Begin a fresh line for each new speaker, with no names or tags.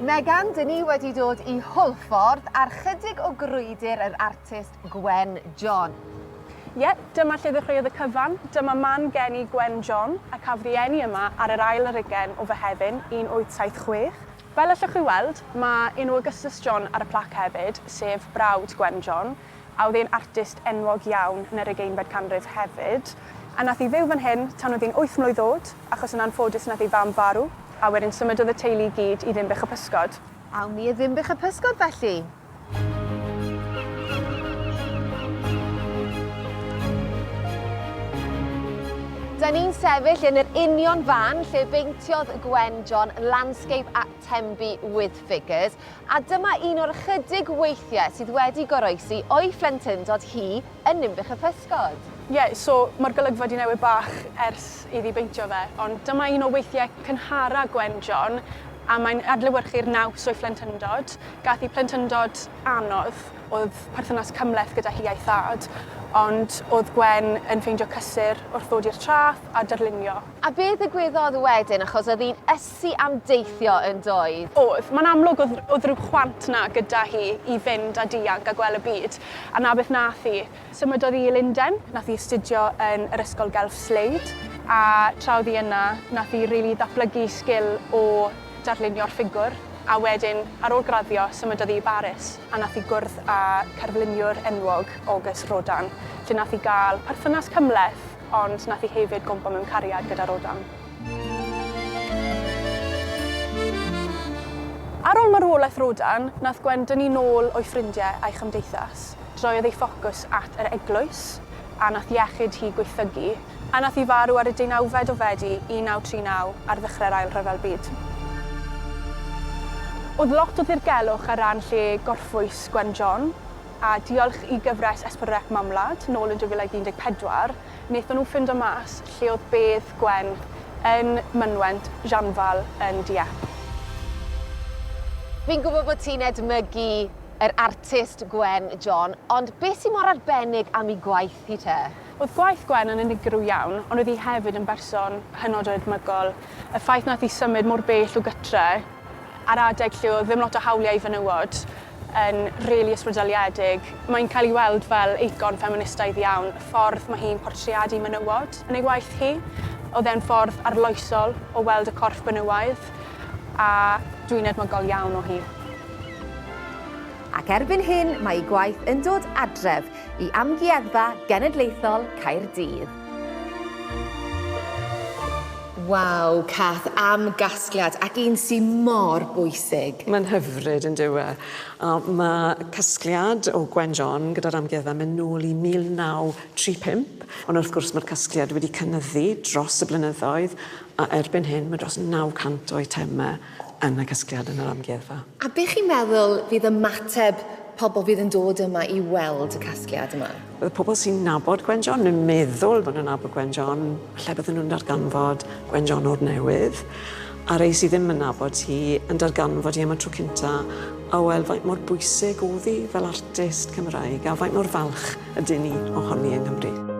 Megan, dyn ni wedi dod i Hwlffordd ar chydig o grwydr yr artist Gwen John.
Ie, dyma lle ddechreuodd y cyfan. Dyma man geni Gwen John a cafodd ei eni yma ar yr ail ar ugain o Fehefin 1876. Fel allwch chi weld, mae enw Augustus John ar y plac hefyd, sef brawd Gwen John, a oedd e'n artist enwog iawn yn yr 18fed canrif hefyd. A nath i fyw fan hyn tan oedd hi'n 8 mlwydd oed, achos yn anffodus nath ei fam farw, a wedyn symudodd y teulu i gyd i Dinbych-y-Pysgod.
Awn ni i Dinbych-y-Pysgod felly. Da ni'n sefyll yn yr union fan lle beintiodd Gwen John landscape at tembu with figures, a dyma un o'r chydig weithiau sydd wedi goroesi o'i phlentyndod hi yn Dinbych-y-Pysgod.
Ie, so mae'r golygfa wedi newid bach ers iddi beintio fe, ond dyma un o weithiau cynhara Gwen John, a mae'n adlewyrchu'r naws o'i phlentyndod. Gath ei phlentyndod anodd, oedd perthynas cymhleth gyda hi a'i thad, ond oedd Gwen yn ffeindio cysur wrth ddod i'r traeth a darlunio.
A beth ddigwyddodd wedyn, achos oedd hi'n ysu am deithio yn doedd?
Oedd. Mae'n amlwg oedd rhyw chwant na gyda hi i fynd a dianc a gweld y byd. A na beth nath hi. Symudodd hi i Lundain, nath hi astudio yn yr ysgol Llinos Lee, a tra oedd hi yna, nath hi rili ddatblygu sgil o darlunio'r ffigwr. A wedyn, ar ôl graddio, symudodd hi i Pharis, a nath hi gwrdd â cerfluniwr enwog Rodin, lle nath hi gael perthynas cymhleth, ond nath hi hefyd gwmpo mewn cariad gyda Rodin. Ar ôl marwolaeth Rodin, nath Gwen dynnu nôl o'i ffrindiau a'i chymdeithas. Droiodd ei ffocws at yr eglwys, a nath iechyd hi gweithygu, a nath hi farw ar y 19fed o Fedi 1939 ar ddechrau'r Ail Rhyfel Byd. Oedd lot o ddirgelwch ar ran lle gorffwys Gwen John, a diolch i gyfres ysbrydoliaeth mamlad, nôl yn 2014, wnaethon nhw ffindo mas lle oedd bedd Gwen yn mynwent Janfal yn Dieppe.
Fi'n gwybod bod ti'n edmygu yr artist Gwen John, ond beth sy'n mor arbennig am ei gwaith hi te?
Oedd gwaith Gwen yn unigryw iawn, ond oedd hi hefyd yn berson hynod o edmygol. Y ffaith nath hi symud mor bell o gytre, ar adeg lle oedd ddim lot o hawliau i fenywod, yn rili ysbrydoliedig. Mae'n cael ei weld fel eicon ffeministaidd iawn, y ffordd mae hi'n portreadu menywod yn ei waith hi. Oedd e'n ffordd arloesol o weld y corff benywaidd, a dwi'n edmygol iawn o hi.
Ac erbyn hyn, mae ei gwaith yn dod adref i Amgueddfa Genedlaethol Nghaerdydd. Waw, Cath, am gasgliad, ac un sy'n mor bwysig.
Mae'n hyfryd yn dywe. Mae casgliad o Gwen John gyda'r Amgueddfa mynd nôl i 1935, ond wrth gwrs mae'r casgliad wedi cynyddu dros y blynyddoedd, a erbyn hyn mae dros 900 o eitemau yn y casgliad yn yr Amgueddfa.
A beth chi'n meddwl fydd ymateb pobl fydd yn dod yma i weld y casgliad yma?
Bydd y pobl sy'n nabod Gwen John yn meddwl bod nhw'n nabod Gwen John, lle bydden nhw'n darganfod Gwen John o'r newydd, a rei sydd ddim yn nabod hi yn darganfod hi am y tro cynta, a weld faint mor bwysig oedd hi fel artist Cymraeg, a faint mor falch ydyn ni ohoni yng Nghymru.